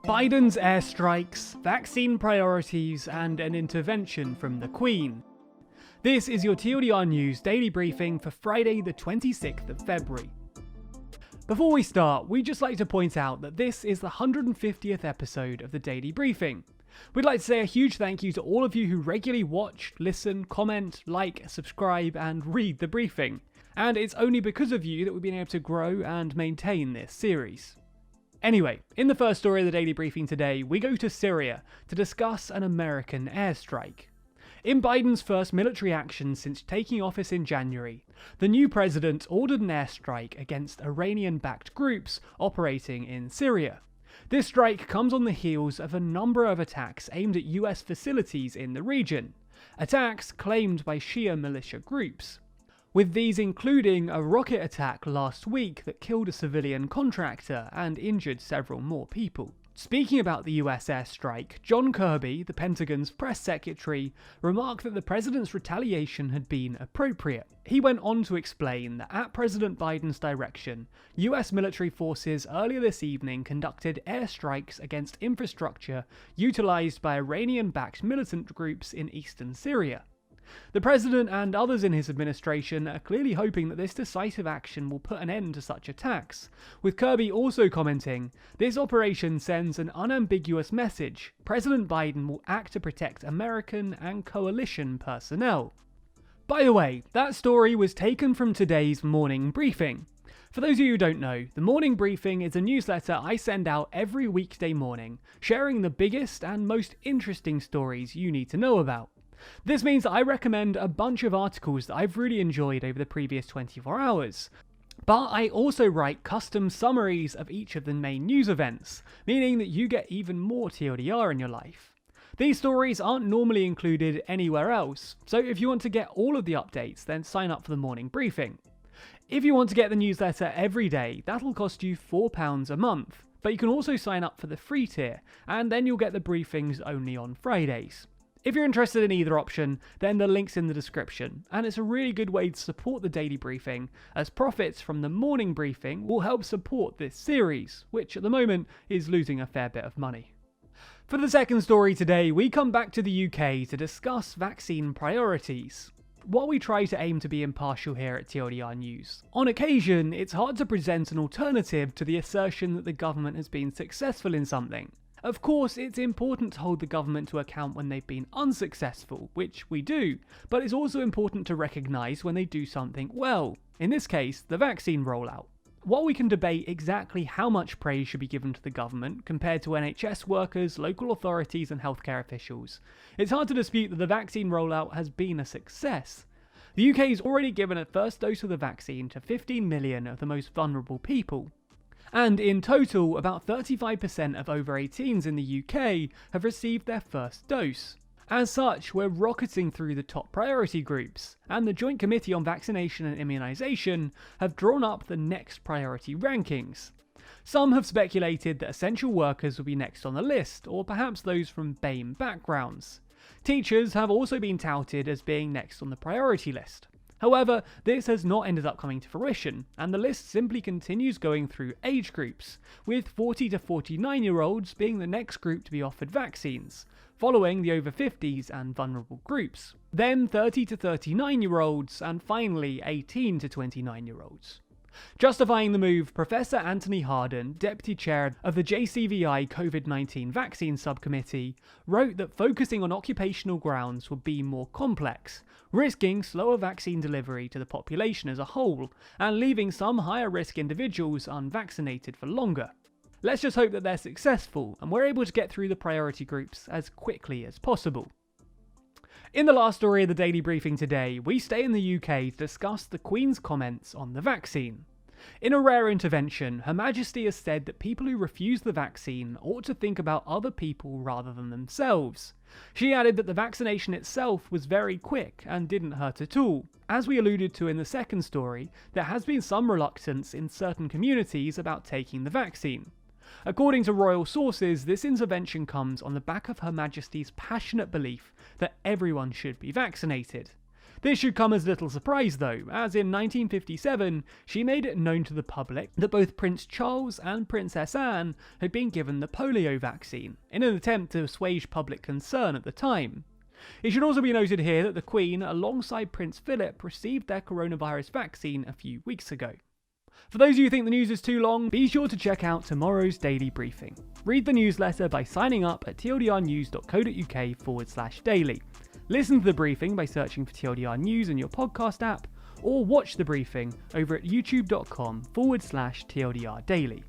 Biden's airstrikes, vaccine priorities, and an intervention from the Queen. This is your TLDR News daily briefing for Friday the 26th of February. Before we start, we'd just like to point out that this is the 150th episode of the daily briefing. We'd like to say a huge thank you to all of you who regularly watch, listen, comment, like, subscribe, and read the briefing. And it's only because of you that we've been able to grow and maintain this series. Anyway, in the first story of the daily briefing today, we go to Syria to discuss an American airstrike. In Biden's first military action since taking office in January, the new president ordered an airstrike against Iranian-backed groups operating in Syria. This strike comes on the heels of a number of attacks aimed at US facilities in the region, attacks claimed by Shia militia groups, with these including a rocket attack last week that killed a civilian contractor and injured several more people. Speaking about the US airstrike, John Kirby, the Pentagon's press secretary, remarked that the president's retaliation had been appropriate. He went on to explain that at President Biden's direction, US military forces earlier this evening conducted airstrikes against infrastructure utilized by Iranian-backed militant groups in eastern Syria. The president and others in his administration are clearly hoping that this decisive action will put an end to such attacks, with Kirby also commenting, "This operation sends an unambiguous message. President Biden will act to protect American and coalition personnel." By the way, that story was taken from today's morning briefing. For those of you who don't know, the morning briefing is a newsletter I send out every weekday morning, sharing the biggest and most interesting stories you need to know about. This means that I recommend a bunch of articles that I've really enjoyed over the previous 24 hours. But I also write custom summaries of each of the main news events, meaning that you get even more TLDR in your life. These stories aren't normally included anywhere else, so if you want to get all of the updates, then sign up for the morning briefing. If you want to get the newsletter every day, that'll cost you £4 a month, but you can also sign up for the free tier, and then you'll get the briefings only on Fridays. If you're interested in either option, then the link's in the description, and it's a really good way to support the daily briefing, as profits from the morning briefing will help support this series, which at the moment is losing a fair bit of money. For the second story today, we come back to the UK to discuss vaccine priorities. While we try to aim to be impartial here at TLDR News, on occasion it's hard to present an alternative to the assertion that the government has been successful in something. Of course, it's important to hold the government to account when they've been unsuccessful, which we do, but it's also important to recognise when they do something well, in this case, the vaccine rollout. While we can debate exactly how much praise should be given to the government compared to NHS workers, local authorities and healthcare officials, it's hard to dispute that the vaccine rollout has been a success. The UK has already given a first dose of the vaccine to 15 million of the most vulnerable people. And in total, about 35% of over 18s in the UK have received their first dose. As such, we're rocketing through the top priority groups, and the Joint Committee on Vaccination and Immunisation have drawn up the next priority rankings. Some have speculated that essential workers will be next on the list, or perhaps those from BAME backgrounds. Teachers have also been touted as being next on the priority list. However, this has not ended up coming to fruition, and the list simply continues going through age groups, with 40 to 49-year-olds being the next group to be offered vaccines, following the over 50s and vulnerable groups, then 30 to 39-year-olds, and finally 18 to 29-year-olds. Justifying the move, Professor Anthony Harden, Deputy Chair of the JCVI COVID-19 Vaccine Subcommittee, wrote that focusing on occupational grounds would be more complex, risking slower vaccine delivery to the population as a whole, and leaving some higher risk individuals unvaccinated for longer. Let's just hope that they're successful, and we're able to get through the priority groups as quickly as possible. In the last story of the daily briefing today, we stay in the UK to discuss the Queen's comments on the vaccine. In a rare intervention, Her Majesty has said that people who refuse the vaccine ought to think about other people rather than themselves. She added that the vaccination itself was very quick and didn't hurt at all. As we alluded to in the second story, there has been some reluctance in certain communities about taking the vaccine. According to royal sources, this intervention comes on the back of Her Majesty's passionate belief that everyone should be vaccinated. This should come as little surprise though, as in 1957 she made it known to the public that both Prince Charles and Princess Anne had been given the polio vaccine, in an attempt to assuage public concern at the time. It should also be noted here that the Queen, alongside Prince Philip, received their coronavirus vaccine a few weeks ago. For those of you who think the news is too long, be sure to check out tomorrow's daily briefing. Read the newsletter by signing up at tldrnews.co.uk/daily. Listen to the briefing by searching for TLDR News in your podcast app, or watch the briefing over at youtube.com/TLDR Daily.